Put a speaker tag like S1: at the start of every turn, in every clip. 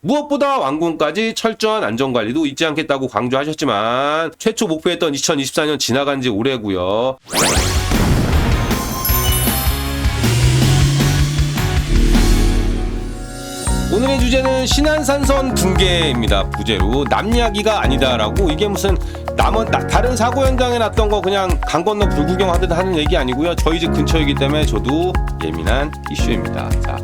S1: 무엇보다 완공까지 철저한 안전관리도 잊지 않겠다고 강조하셨지만 최초 목표했던 2024년 지나간 지 오래고요. 오늘의 주제는 신안산선 붕괴입니다. 부재로 남 이야기가 아니다라고. 이게 무슨 다른 사고 현장에 났던 거 그냥 강 건너 불구경하듯 하는 얘기 아니고요. 저희 집 근처이기 때문에 저도 예민한 이슈입니다. 자,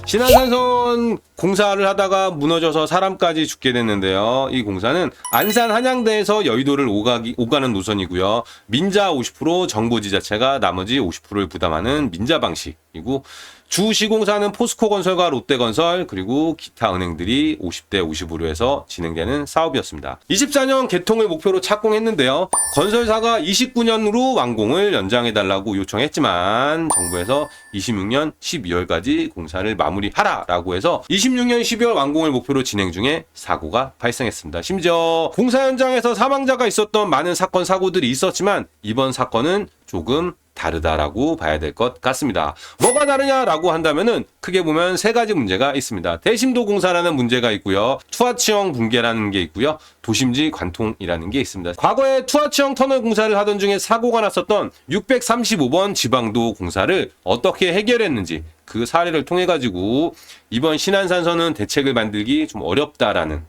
S1: 신안산선 공사를 하다가 무너져서 사람까지 죽게 됐는데요. 이 공사는 안산 한양대에서 여의도를 오가는 노선이고요. 민자 50%, 정부지자체가 나머지 50%를 부담하는 민자 방식이고, 주 시공사는 포스코건설과 롯데건설 그리고 기타 은행들이 50대 50으로 해서 진행되는 사업이었습니다. 24년 개통을 목표로 착공했는데요. 건설사가 29년으로 완공을 연장해달라고 요청했지만 정부에서 26년 12월까지 공사를 마무리하라라고 해서 26년 12월 완공을 목표로 진행 중에 사고가 발생했습니다. 심지어 공사 현장에서 사망자가 있었던 많은 사건 사고들이 있었지만 이번 사건은 조금 다르다라고 봐야 될 것 같습니다. 뭐가 다르냐라고 한다면은 크게 보면 세 가지 문제가 있습니다. 대심도 공사라는 문제가 있고요. 투하치형 붕괴라는 게 있고요. 도심지 관통이라는 게 있습니다. 과거에 투하치형 터널 공사를 하던 중에 사고가 났었던 635번 지방도 공사를 어떻게 해결했는지 그 사례를 통해 가지고 이번 신안산선은 대책을 만들기 좀 어렵다라는.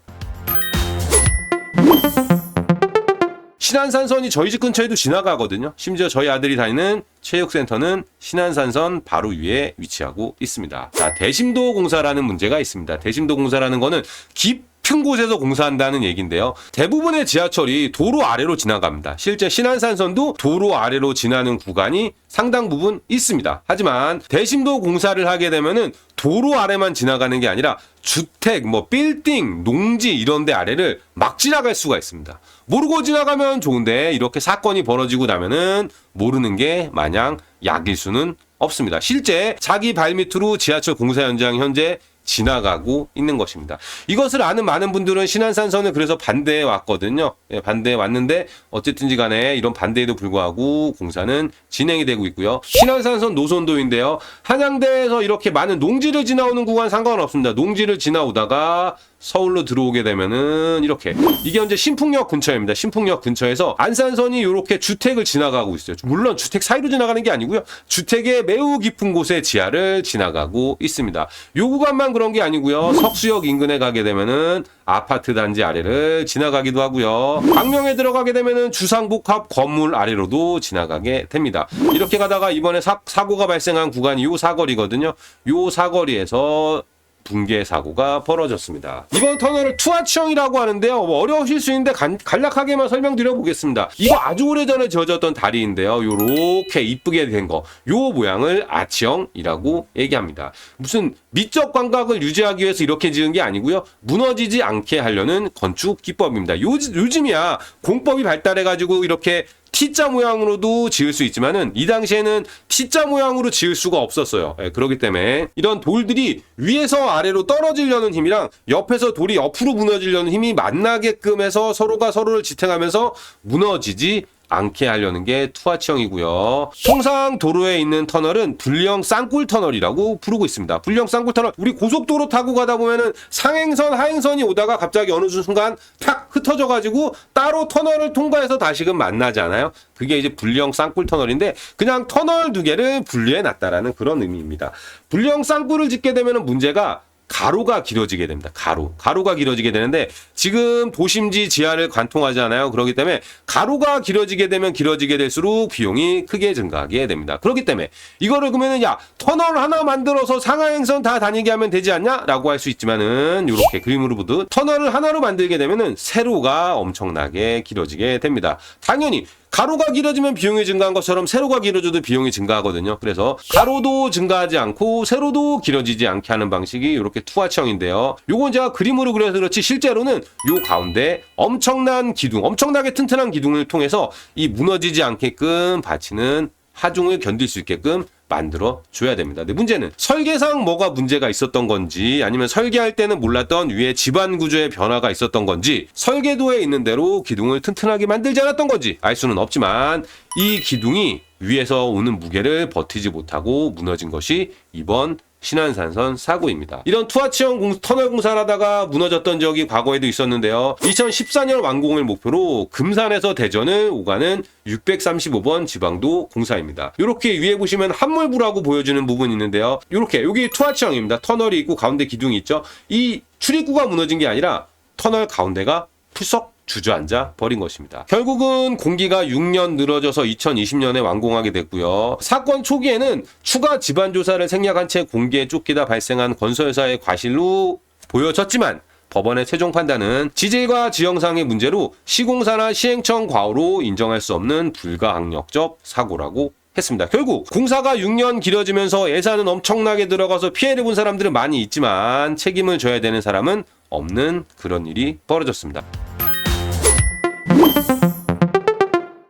S1: 신안산선이 저희 집 근처에도 지나가거든요. 심지어 저희 아들이 다니는 체육센터는 신안산선 바로 위에 위치하고 있습니다. 자, 대심도 공사라는 문제가 있습니다. 대심도 공사라는 거는 깊은 곳에서 공사한다는 얘기인데요. 대부분의 지하철이 도로 아래로 지나갑니다. 실제 신안산선도 도로 아래로 지나는 구간이 상당 부분 있습니다. 하지만 대심도 공사를 하게 되면은 도로 아래만 지나가는 게 아니라 주택, 빌딩, 농지 이런 데 아래를 막 지나갈 수가 있습니다. 모르고 지나가면 좋은데 이렇게 사건이 벌어지고 나면은 모르는 게 마냥 약일 수는 없습니다. 실제 자기 발밑으로 지하철 공사 현장 현재 지나가고 있는 것입니다. 이것을 아는 많은 분들은 신안산선을 그래서 반대해 왔거든요. 반대해 왔는데 어쨌든지 간에 이런 반대에도 불구하고 공사는 진행이 되고 있고요. 신안산선 노선도인데요. 한양대에서 이렇게 많은 농지를 지나오는 구간 상관없습니다. 농지를 지나오다가 서울로 들어오게 되면은 이렇게, 이게 현재 신풍역 근처입니다. 신풍역 근처에서 안산선이 이렇게 주택을 지나가고 있어요. 물론 주택 사이로 지나가는 게 아니고요. 주택의 매우 깊은 곳의 지하를 지나가고 있습니다. 요 구간만 그런 게 아니고요. 석수역 인근에 가게 되면은 아파트 단지 아래를 지나가기도 하고요. 광명에 들어가게 되면은 주상복합 건물 아래로도 지나가게 됩니다. 이렇게 가다가 이번에 사고가 발생한 구간이 요 사거리거든요. 요 사거리에서 붕괴 사고가 벌어졌습니다. 이번 터널을 투하치형이라고 하는데요. 어려우실 수 있는데 간략하게만 설명드려 보겠습니다. 이거 아주 오래전에 지어졌던 다리인데요. 요렇게 이쁘게 된 거, 요 모양을 아치형이라고 얘기합니다. 무슨 미적 감각을 유지하기 위해서 이렇게 지은 게 아니고요. 무너지지 않게 하려는 건축 기법입니다. 요즘이야 공법이 발달해가지고 이렇게 T자 모양으로도 지을 수 있지만은 이 당시에는 T자 모양으로 지을 수가 없었어요. 그렇기 때문에 이런 돌들이 위에서 아래로 떨어지려는 힘이랑 옆에서 돌이 옆으로 무너지려는 힘이 만나게끔 해서 서로가 서로를 지탱하면서 무너지지 않게 하려는 게 투하치형이고요. 통상 도로에 있는 터널은 불령 쌍굴 터널이라고 부르고 있습니다. 불령 쌍굴 터널, 우리 고속도로 타고 가다 보면은 상행선, 하행선이 오다가 갑자기 어느 순간 탁 흩어져 가지고 따로 터널을 통과해서 다시금 만나잖아요. 그게 이제 불령 쌍굴 터널인데 그냥 터널 두 개를 분리해 놨다라는 그런 의미입니다. 불령 쌍굴을 짓게 되면은 문제가 가로가 길어지게 됩니다. 가로가 길어지게 되는데 지금 도심지 지하를 관통하잖아요. 그렇기 때문에 가로가 길어지게 되면 길어지게 될수록 비용이 크게 증가하게 됩니다. 그렇기 때문에 이거를 그러면은 터널 하나 만들어서 상하행선 다 다니게 하면 되지 않냐? 라고 할 수 있지만은 이렇게 그림으로 보듯 터널을 하나로 만들게 되면은 세로가 엄청나게 길어지게 됩니다. 당연히 가로가 길어지면 비용이 증가한 것처럼 세로가 길어져도 비용이 증가하거든요. 그래서 가로도 증가하지 않고 세로도 길어지지 않게 하는 방식이 이렇게 투하치형인데요. 요건 제가 그림으로 그려서 그렇지 실제로는 요 가운데 엄청나게 튼튼한 기둥을 통해서 이 무너지지 않게끔 받치는 하중을 견딜 수 있게끔 만들어 줘야 됩니다. 근데 문제는 설계상 뭐가 문제가 있었던 건지, 아니면 설계할 때는 몰랐던 위에 지반 구조의 변화가 있었던 건지, 설계도에 있는 대로 기둥을 튼튼하게 만들지 않았던 건지 알 수는 없지만 이 기둥이 위에서 오는 무게를 버티지 못하고 무너진 것이 이번 신안산선 사고입니다. 이런 투하치형 터널 공사를 하다가 무너졌던 적이 과거에도 있었는데요. 2014년 완공을 목표로 금산에서 대전을 오가는 635번 지방도 공사입니다. 이렇게 위에 보시면 함몰부라고 보여주는 부분이 있는데요. 이렇게 여기 투하치형입니다. 터널이 있고 가운데 기둥이 있죠. 이 출입구가 무너진 게 아니라 터널 가운데가 푸석 주저앉아 버린 것입니다. 결국은 공기가 6년 늘어져서 2020년에 완공하게 됐고요. 사건 초기에는 추가 집안 조사를 생략한 채 공기에 쫓기다 발생한 건설사의 과실로 보여졌지만 법원의 최종 판단은 지질과 지형상의 문제로 시공사나 시행청 과오로 인정할 수 없는 불가항력적 사고라고 했습니다. 결국 공사가 6년 길어지면서 예산은 엄청나게 들어가서 피해를 본 사람들은 많이 있지만 책임을 져야 되는 사람은 없는 그런 일이 벌어졌습니다.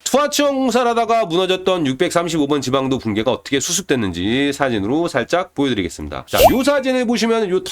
S1: 투하치형 공사를 하다가 무너졌던 635번 지방도 붕괴가 어떻게 수습됐는지 사진으로 살짝 보여드리겠습니다. 자, 요 사진을 보시면 요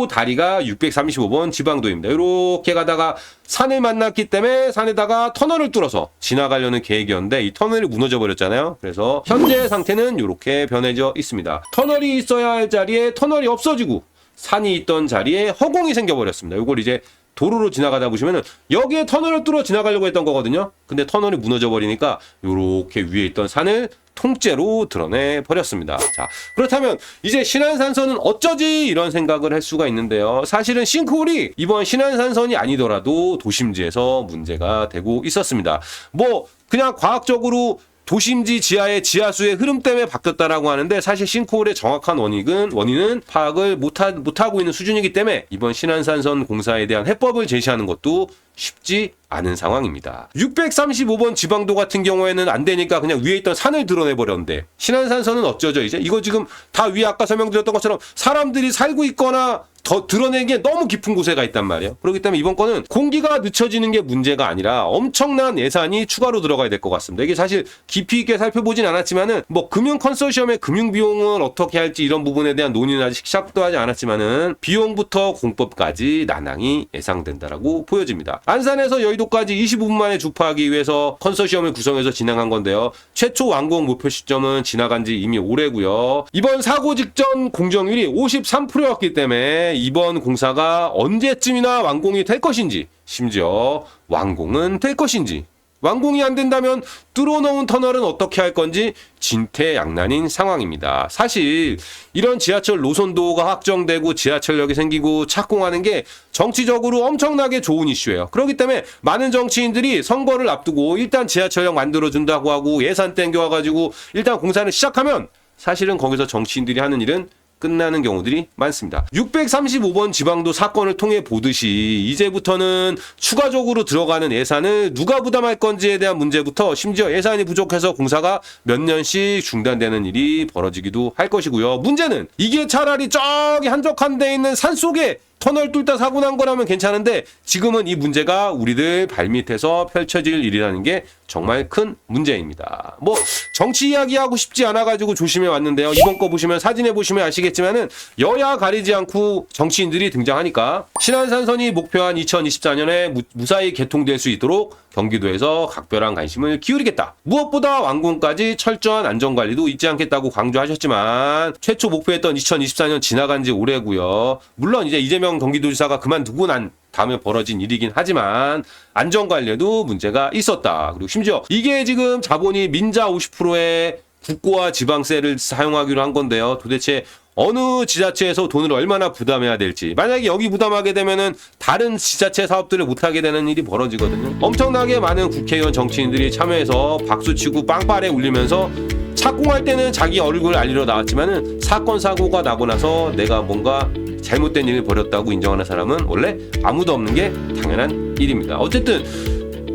S1: 다리가 635번 지방도입니다. 이렇게 가다가 산을 만났기 때문에 산에다가 터널을 뚫어서 지나가려는 계획이었는데 이 터널이 무너져 버렸잖아요. 그래서 현재 상태는 이렇게 변해져 있습니다. 터널이 있어야 할 자리에 터널이 없어지고 산이 있던 자리에 허공이 생겨버렸습니다. 이걸 이제 도로로 지나가다 보시면은 여기에 터널을 뚫어 지나가려고 했던 거거든요. 근데 터널이 무너져 버리니까 이렇게 위에 있던 산을 통째로 드러내 버렸습니다. 자, 그렇다면 이제 신안산선은 어쩌지 이런 생각을 할 수가 있는데요. 사실은 싱크홀이 이번 신안산선이 아니더라도 도심지에서 문제가 되고 있었습니다. 뭐 그냥 과학적으로 도심지 지하의 지하수의 흐름 때문에 바뀌었다라고 하는데 사실 싱크홀의 정확한 원인은 파악을 못하고 있는 수준이기 때문에 이번 신안산선 공사에 대한 해법을 제시하는 것도 쉽지 않은 상황입니다. 635번 지방도 같은 경우에는 안 되니까 그냥 위에 있던 산을 드러내버렸는데 신안산선은 어쩌죠 이제? 이거 지금 다 위에 아까 설명드렸던 것처럼 사람들이 살고 있거나 더 드러내기에 너무 깊은 곳에 가 있단 말이에요. 그렇기 때문에 이번 건은 공기가 늦춰지는 게 문제가 아니라 엄청난 예산이 추가로 들어가야 될 것 같습니다. 이게 사실 깊이 있게 살펴보진 않았지만은 뭐 금융 컨소시엄의 금융 비용을 어떻게 할지 이런 부분에 대한 논의는 아직 시작도 하지 않았지만은 비용부터 공법까지 난항이 예상된다라고 보여집니다. 안산에서 여의도까지 25분 만에 주파하기 위해서 컨소시엄을 구성해서 진행한 건데요. 최초 완공 목표 시점은 지나간 지 이미 오래고요. 이번 사고 직전 공정률이 53%였기 때문에 이번 공사가 언제쯤이나 완공이 될 것인지, 심지어 완공은 될 것인지, 완공이 안 된다면 뚫어놓은 터널은 어떻게 할 건지 진퇴양난인 상황입니다. 사실 이런 지하철 노선도가 확정되고 지하철역이 생기고 착공하는 게 정치적으로 엄청나게 좋은 이슈예요. 그렇기 때문에 많은 정치인들이 선거를 앞두고 일단 지하철역 만들어준다고 하고 예산 땡겨와가지고 일단 공사를 시작하면 사실은 거기서 정치인들이 하는 일은 끝나는 경우들이 많습니다. 635번 지방도 사건을 통해 보듯이 이제부터는 추가적으로 들어가는 예산을 누가 부담할 건지에 대한 문제부터 심지어 예산이 부족해서 공사가 몇 년씩 중단되는 일이 벌어지기도 할 것이고요. 문제는 이게 차라리 저기 한적한 데 있는 산속에 터널 뚫다 사고 난 거라면 괜찮은데 지금은 이 문제가 우리들 발밑에서 펼쳐질 일이라는 게 정말 큰 문제입니다. 뭐 정치 이야기하고 싶지 않아가지고 조심해 왔는데요. 이번 거 보시면 사진에 보시면 아시겠지만은 여야 가리지 않고 정치인들이 등장하니까 신안산선이 목표한 2024년에 무사히 개통될 수 있도록 경기도에서 각별한 관심을 기울이겠다. 무엇보다 완공까지 철저한 안전관리도 잊지 않겠다고 강조하셨지만 최초 목표했던 2024년 지나간 지 오래고요. 물론 이제 이재명 경기도지사가 그만두고 난 다음에 벌어진 일이긴 하지만 안전관리에도 문제가 있었다. 그리고 심지어 이게 지금 자본이 민자 50%의 국고와 지방세를 사용하기로 한 건데요. 도대체 어느 지자체에서 돈을 얼마나 부담해야 될지, 만약에 여기 부담하게 되면은 다른 지자체 사업들을 못하게 되는 일이 벌어지거든요. 엄청나게 많은 국회의원 정치인들이 참여해서 박수치고 빵빠레 울리면서 착공할 때는 자기 얼굴을 알리러 나왔지만은 사건 사고가 나고 나서 내가 뭔가 잘못된 일을 벌였다고 인정하는 사람은 원래 아무도 없는 게 당연한 일입니다. 어쨌든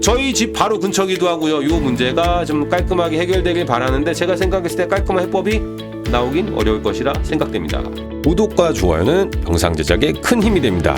S1: 저희 집 바로 근처기도 하고요. 이 문제가 좀 깔끔하게 해결되길 바라는데 제가 생각했을 때 깔끔한 해법이 나오긴 어려울 것이라 생각됩니다. 구독과 좋아요는 영상 제작에 큰 힘이 됩니다.